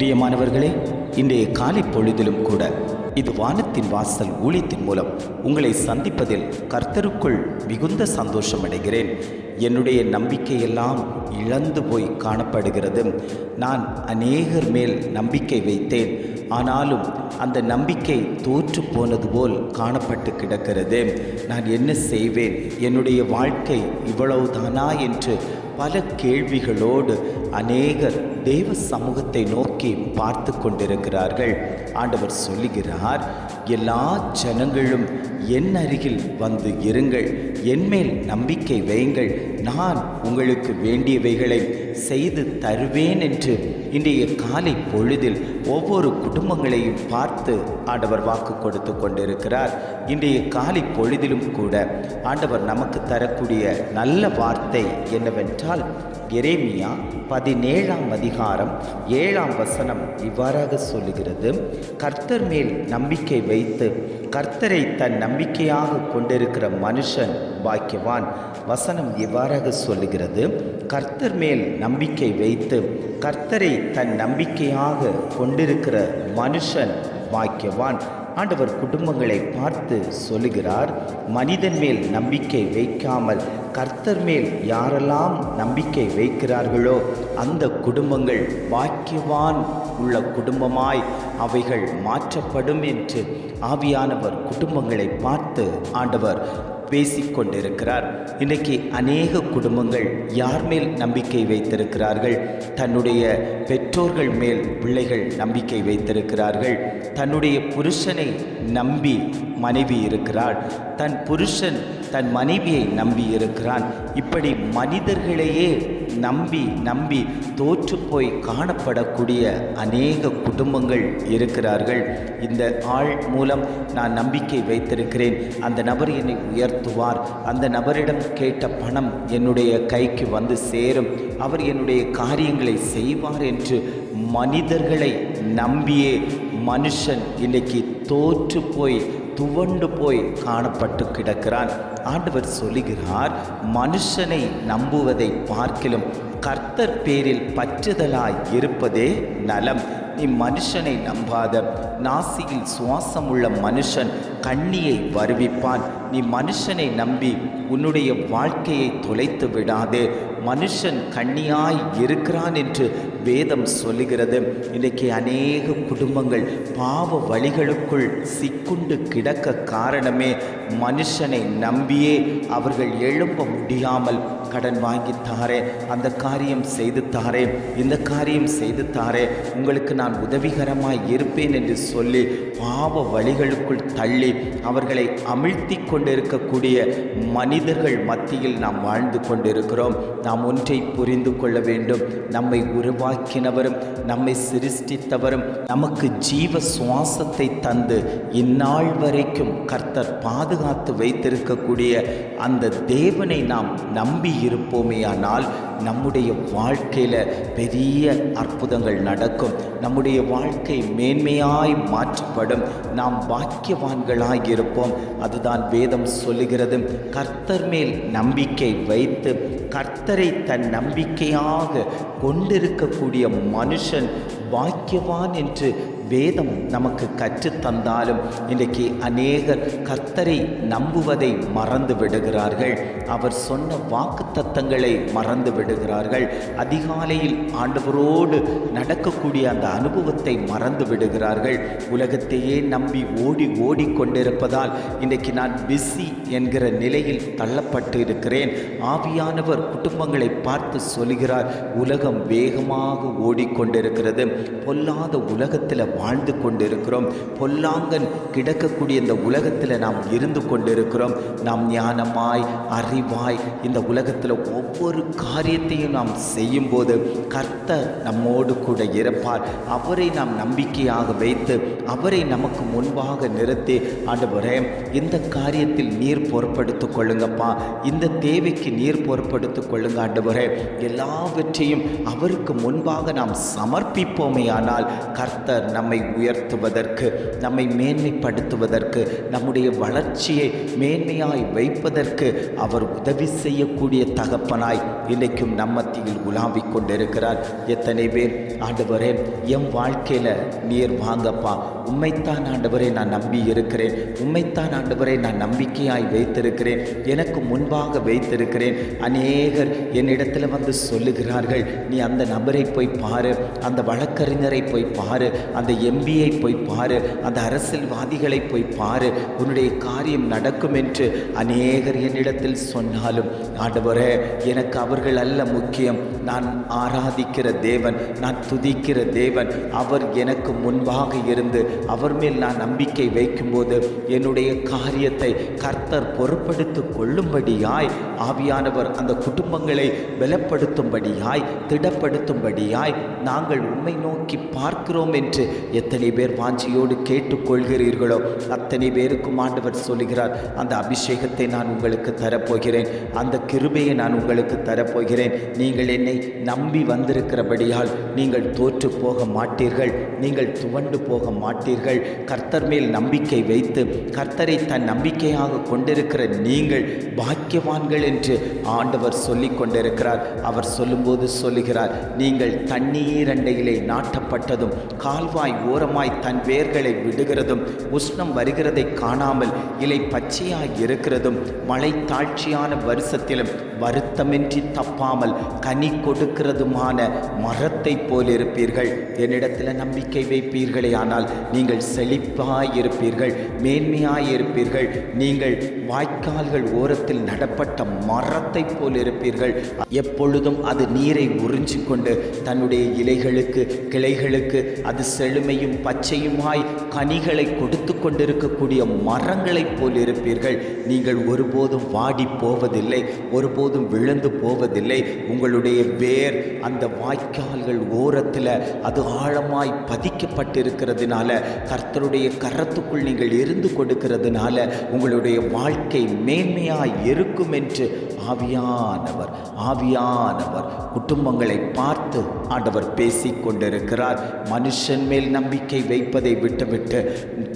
பிரியமானவர்களே, இன்றைய காலை பொழுதிலும் கூட இது வானத்தின் வாசல் ஊழியத்தின் மூலம் உங்களை சந்திப்பதில் கர்த்தருக்குள் மிகுந்த சந்தோஷம் அடைகிறேன். என்னுடைய நம்பிக்கையெல்லாம் இழந்து போய் காணப்படுகிறது. நான் அநேகர் மேல் நம்பிக்கை வைத்தேன், ஆனாலும் அந்த நம்பிக்கை தோற்று போனது போல் காணப்பட்டு கிடக்கிறது. நான் என்ன செய்வேன்? என்னுடைய வாழ்க்கை இவ்வளவுதானா என்று பல கேள்விகளோடு அநேகர் தேவ சமூகத்தை நோக்கி பார்த்து கொண்டிருக்கிறார்கள். ஆண்டவர் சொல்லுகிறார், எல்லா ஜனங்களும் என் அருகில் வந்து இருங்கள், என்மேல் நம்பிக்கை வையுங்கள், நான் உங்களுக்கு வேண்டியவைகளை செய்து தருவேன் என்று இன்றைய காலை பொழுதில் ஒவ்வொரு குடும்பங்களையும் பார்த்து ஆண்டவர் வாக்கு கொடுத்து கொண்டிருக்கிறார். இன்றைய காலை பொழுதிலும் கூட ஆண்டவர் நமக்கு தரக்கூடிய நல்ல வார்த்தை என்னவென்றால், எரேமியா 17ஆம் அதிகாரம் 7ஆம் வசனம் இவ்வாறாக சொல்லுகிறது, கர்த்தர் மேல் நம்பிக்கை வைத்து கர்த்தரை தன் நம்பிக்கையாக கொண்டிருக்கிற மனுஷன் பாக்கியவான். வசனம் இவ்வாறாக சொல்லுகிறது, கர்த்தர் மேல் நம்பிக்கை வைத்து கர்த்தரை தன் நம்பிக்கையாக கொண்டிருக்கிற மனுஷன் பாக்கியவான். ஆண்டவர் குடும்பங்களை பார்த்து சொல்லுகிறார், மனிதன் மேல் நம்பிக்கை வைக்காமல் கர்த்தர் மேல் யாரெல்லாம் நம்பிக்கை வைக்கிறார்களோ அந்த குடும்பங்கள் பாக்கியவான் உள்ள குடும்பமாய் அவைகள் மாற்றப்படும் என்று ஆவியானவர் குடும்பங்களை பார்த்து ஆண்டவர் பேசிக்கொண்டிருக்கிறார். இன்றைக்கி அநேக குடும்பங்கள் யார் மேல் நம்பிக்கை வைத்திருக்கிறார்கள்? தன்னுடைய பெற்றோர்கள் மேல் பிள்ளைகள் நம்பிக்கை வைத்திருக்கிறார்கள். தன்னுடைய புருஷனை நம்பி மனைவி இருக்கிறாள், தன் புருஷன் தன் மனைவியை நம்பி இருக்கிறான். இப்படி மனிதர்களையே நம்பி தோற்று போய் காணப்படக்கூடிய அநேக குடும்பங்கள் இருக்கிறார்கள். இந்த ஆள் மூலம் நான் நம்பிக்கை வைத்திருக்கிறேன், அந்த நபர் என்னை உயர்த்துவார், அந்த நபரிடம் கேட்ட பணம் என்னுடைய கைக்கு வந்து சேரும், அவர் என்னுடைய காரியங்களை செய்வார் என்று மனிதர்களை நம்பியே மனுஷன் இன்றைக்கு தோற்று போய் துவண்டு போய் காணப்பட்டு கிடக்கிறான். ஆண்டவர் சொல்லுகிறார், மனுஷனை நம்புவதை பார்க்கிலும் கர்த்தர் பேரில் பற்றுதலாய் இருப்பதே நலம். நீ மனுஷனை நம்பாத. நாசியில் சுவாசம் உள்ள மனுஷன் கண்ணியை வருவிப்பான். நீ மனுஷனை நம்பி உன்னுடைய வாழ்க்கையை தொலைத்து விடாதே. மனுஷன் கண்ணியாய் இருக்கிறான் என்று வேதம் சொல்லுகிறது. இன்றைக்கி அநேக குடும்பங்கள் பாவ வழிகளுக்குள் சிக்குண்டு கிடக்க காரணமே மனுஷனை நம்பியே அவர்கள் எழும்ப முடியாமல், கடன் வாங்கித்தாரே, அந்த காரியம் செய்து தாரே, இந்த காரியம் செய்து தாரே, உங்களுக்கு நான் உதவிகரமாய் இருப்பேன் என்று சொல்லி பாவ வழிகளுக்குள் தள்ளி அவர்களை அமிழ்த்தி கொண்டிருக்கக்கூடிய மனிதர்கள் மத்தியில் நாம் வாழ்ந்து கொண்டிருக்கிறோம். நாம் ஒன்றை புரிந்து கொள்ள வேண்டும், நம்மை உருவாக்கினவரும் நம்மை சிருஷ்டித்தவரும் நமக்கு ஜீவ சுவாசத்தை தந்து இந்நாள் வரைக்கும் கர்த்தர் பாதுகாத்து வைத்திருக்கக்கூடிய அந்த தேவனை நாம் நம்பி இருப்போமேயானால் நம்முடைய வாழ்க்கையில் பெரிய அற்புதங்கள் நடக்கும். நம்முடைய வாழ்க்கை மேன்மையாய் மாற்றப்படும். நாம் பாக்கியவான்களாய் இருப்போம். அதுதான் வேதம் சொல்லுகிறது. கர்த்தர் மேல் நம்பிக்கை வைத்து கர்த்தரை தன் நம்பிக்கையாக கொண்டிருக்கக்கூடிய மனுஷன் பாக்கியவான் என்று வேதம் நமக்கு கற்றுத்தந்தாலும் இன்றைக்கு அநேகர் கர்த்தரை நம்புவதை மறந்து விடுகிறார்கள். அவர் சொன்ன வாக்குத்தத்தங்களை மறந்து விடுகிறார்கள். அதிகாலையில் ஆண்டவரோடு நடக்கக்கூடிய அந்த அனுபவத்தை மறந்து விடுகிறார்கள். உலகத்தையே நம்பி ஓடி கொண்டிருப்பதால் இன்றைக்கு நான் பிஸி என்கிற நிலையில் தள்ளப்பட்டு இருக்கிறேன். ஆவியானவர் குடும்பங்களை பார்த்து சொல்கிறார், உலகம் வேகமாக ஓடிக்கொண்டிருக்கிறது. பொல்லாத உலகத்தில் வாழ்ந்து கொண்டிருக்கிறோம். பொல்லாங்கன் கிடக்கக்கூடிய இந்த உலகத்தில் நாம் இருந்து கொண்டிருக்கிறோம். நாம் ஞானமாய் அறிவாய் இந்த உலகத்தில் ஒவ்வொரு காரியத்தையும் நாம் செய்யும்போது கர்த்தர் நம்மோடு கூட இருப்பார். அவரை நாம் நம்பிக்கையாக வைத்து அவரை நமக்கு முன்பாக நிறுத்தி, ஆண்டவரே இந்த காரியத்தில் நீர் பொறுப்படுத்திக் கொள்ளுங்கப்பா, இந்த தேவைக்கு நீர் பொறுப்படுத்திக் கொள்ளுங்க ஆண்டவரே, எல்லாவற்றையும் அவருக்கு முன்பாக நாம் சமர்ப்பிப்போமே ஆனால் கர்த்தர் நம்மை உயர்த்துவதற்கு, நம்மை மேன்மைப்படுத்துவதற்கு, நம்முடைய வளர்ச்சியை மேன்மையாய் வைப்பதற்கு அவர் உதவி செய்யக்கூடிய தகப்பனாய் இன்றைக்கும் நம்ம மத்தியில் உலாவிக் கொண்டிருக்கிறார். எத்தனை பேர் ஆண்டவரே என் வாழ்க்கையில் நீர் வாங்கப்பா, உம்மைத்தான் ஆண்டவரே நான் நம்பி இருக்கிறேன், உம்மைத்தான் ஆண்டவரே நான் நம்பிக்கையாய் வைத்திருக்கிறேன், எனக்கு முன்பாக வைத்திருக்கிறேன். அநேகர் என்னிடத்தில் வந்து சொல்லுகிறார்கள், நீ அந்த நபரை போய் பாரு, அந்த வழக்கறிஞரை போய் பாரு, அந்த எம்பியை போய் பாரு, அந்த அரசியல்வாதிகளை போய் பாரு, உன்னுடைய காரியம் நடக்கும் என்று அநேகர் என்னிடத்தில் சொன்னாலும் ஆண்டவரே எனக்கு அவர்கள் அல்ல முக்கியம். நான் ஆராதிக்கிற தேவன், நான் துதிக்கிற தேவன், அவர் எனக்கு முன்பாக இருந்து அவர் மேல் நான் நம்பிக்கை வைக்கும்போது என்னுடைய காரியத்தை கர்த்தர் பொறுப்படுத்திக் கொள்ளும்படியாய் ஆவியானவர் அந்த குடும்பங்களை பலப்படுத்தும்படியாய் திடப்படுத்தும்படியாய் நாங்கள் உம்மை நோக்கி பார்க்கிறோம் என்று எத்தனை பேர் வாஞ்சியோடு கேட்டுக்கொள்கிறீர்களோ அத்தனை பேருக்கும் ஆண்டவர் சொல்லுகிறார், அந்த அபிஷேகத்தை நான் உங்களுக்கு தரப்போகிறேன், அந்த கிருபையை நான் உங்களுக்கு தரப்போகிறேன். நீங்கள் என்னை நம்பி வந்திருக்கிறபடியால் நீங்கள் தோற்று போக மாட்டீர்கள், நீங்கள் துவண்டு போக மாட்டீர்கள். கர்த்தர் மேல் நம்பிக்கை வைத்து கர்த்தரை தன் நம்பிக்கையாக கொண்டிருக்கிற நீங்கள் பாக்கியவான்கள் என்று ஆண்டவர் சொல்லிக் கொண்டிருக்கிறார். அவர் சொல்லும்போது சொல்லுகிறார், நீங்கள் தண்ணீர் அண்டையிலே நாட்டப்பட்டதும் கால்வாய் ஓரமாய் தன் வேர்களை விடுகிறதும் உஷ்ணம் வருகிறதை காணாமல் இலை பச்சையாய் இருக்கிறதும் மழை தாழ்ச்சியான வருஷத்திலும் வருத்தமின்றி தப்பாமல் கனி கொடுக்கிறதுமான மரத்தை போல் இருப்பீர்கள். என்னிடத்தில் நம்பிக்கை வைப்பீர்களே ஆனால் நீங்கள் செழிப்பாயிருப்பீர்கள், மேன்மையாயிருப்பீர்கள். நீங்கள் வாய்க்கால்கள் ஓரத்தில் நடப்பட்ட மரத்தை போல் இருப்பீர்கள். எப்பொழுதும் அது நீரை உறிஞ்சி கொண்டு தன்னுடைய இலைகளுக்கு கிளைகளுக்கு அது செழுமையும் பச்சையுமாய் கனிகளை கொடுத்து கொண்டிருக்கக்கூடிய மரங்களைப் போல் இருப்பீர்கள். நீங்கள் ஒருபோதும் வாடி போவதில்லை, ஒருபோதும் விழுந்து போவதில்லை. உங்களுடைய வேர் அந்த வாய்க்கால்கள் ஓரத்தில் அது ஆழமாய் பதிக்கப்பட்டிருக்கிறதுனால, கர்த்தருடைய கரத்துக்குள் நீங்கள் இருந்து கொடுக்கிறதுனால உங்களுடைய வாழ்க்கை மேன்மையாய் இருக்கும் என்று ஆவியானவர் குடும்பங்களை பார்த்து ஆண்டவர் பேசிக் கொண்டிருக்கிறார். மனுஷன் மேல் நம்பிக்கை வைப்பதை விட்டுவிட்டு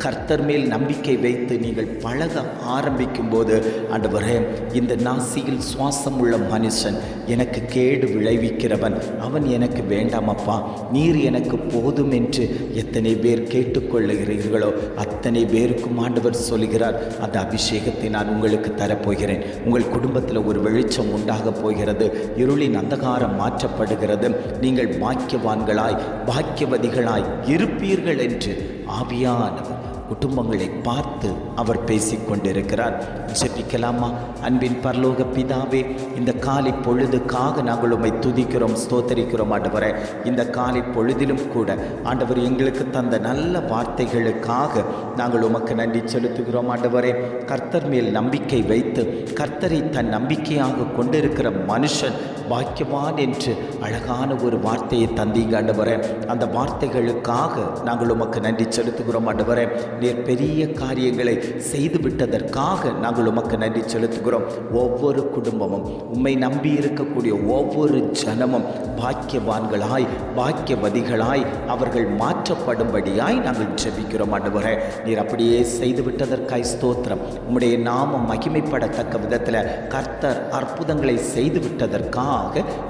கர்த்தர் மேல் நம்பிக்கை வைத்து நீங்கள் பழக ஆரம்பிக்கும் போது, ஆண்டவரே இந்த நாசியில் சுவாசம் உள்ள மனுஷன் எனக்கு கேடு விளைவிக்கிறவன், அவன் எனக்கு வேண்டாமப்பா, நீர் எனக்கு போதும் என்று எத்தனை பேர் கேட்டுக்கொள்ளுகிறீர்களோ அத்தனை பேருக்கும் ஆண்டவர் சொல்கிறார், அந்த அபிஷேகத்தை நான் உங்களுக்கு தரப்போகிறேன். உங்கள் குடும்பத்தில் ஒரு வெளிச்சம் உண்டாக போகிறது, இருளின் அந்தகாரம் மாற்றப்படுகிறது, நீங்கள் பாக்கியவான்களாய் பாக்கியவதிகளாய் இருப்பீர்கள் என்று ஆவியானவர் குடும்பங்களை பார்த்து அவர் பேசிக்கொண்டிருக்கிறார். ஜெபிக்கலாமா? அன்பின் பரலோக பிதாவே, இந்த காலை பொழுதுக்காக நாங்கள் உம்மை துதிக்கிறோம், ஸ்தோத்தரிக்கிறோம். ஆண்டவரே இந்த காலை பொழுதிலும் கூட ஆண்டவர் எங்களுக்கு தந்த நல்ல வார்த்தைகளுக்காக நாங்கள் உமக்கு நன்றி செலுத்துகிறோம். ஆண்டவரே கர்த்தர் மேல் நம்பிக்கை வைத்து கர்த்தரை தன் நம்பிக்கையாக கொண்டிருக்கிற மனுஷன் பாக்கியவான் என்று அழகான ஒரு வார்த்தையை தந்தீங்க ஆண்டவரே. அந்த வார்த்தைகளுக்காக நாங்கள் உமக்கு நன்றி செலுத்துகிறோம். ஆண்டவரே நீர் பெரிய காரியங்களை செய்து விட்டதற்காக நாங்கள் உமக்கு நன்றி செலுத்துகிறோம். ஒவ்வொரு குடும்பமும் உம்மை நம்பி இருக்கக்கூடிய ஒவ்வொரு ஜனமும் பாக்கியவான்களாய் பாக்கியவதிகளாய் அவர்கள் மாற்றப்படும்படியாய் நாங்கள் ஜெபிக்கிறோம். ஆண்டவரே நீர் அப்படியே செய்து விட்டதற்காய் ஸ்தோத்திரம். உம்முடைய நாமம் மகிமைப்படத்தக்க விதத்தில் கர்த்தர் அற்புதங்களை செய்து விட்டதற்காக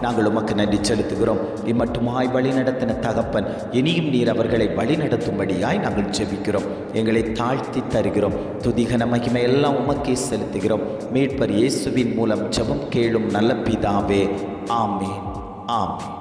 நாங்கள் உமக்கு நன்றி செலுத்துகிறோம். இம்மட்டுமாய் வழிநடத்தின தகப்பன் இனியும் நீர் அவர்களை வழிநடத்தும்படியாய் நாங்கள் ஜெபிக்கிறோம். எங்களை தாழ்த்தி தருகிறோம். துதிகன மகிமை எல்லாம் உமக்கே செலுத்துகிறோம். மீட்பர் இயேசுவின் மூலம் ஜெபம் கேளும் நல்ல பிதாவே. ஆமென். ஆமென்.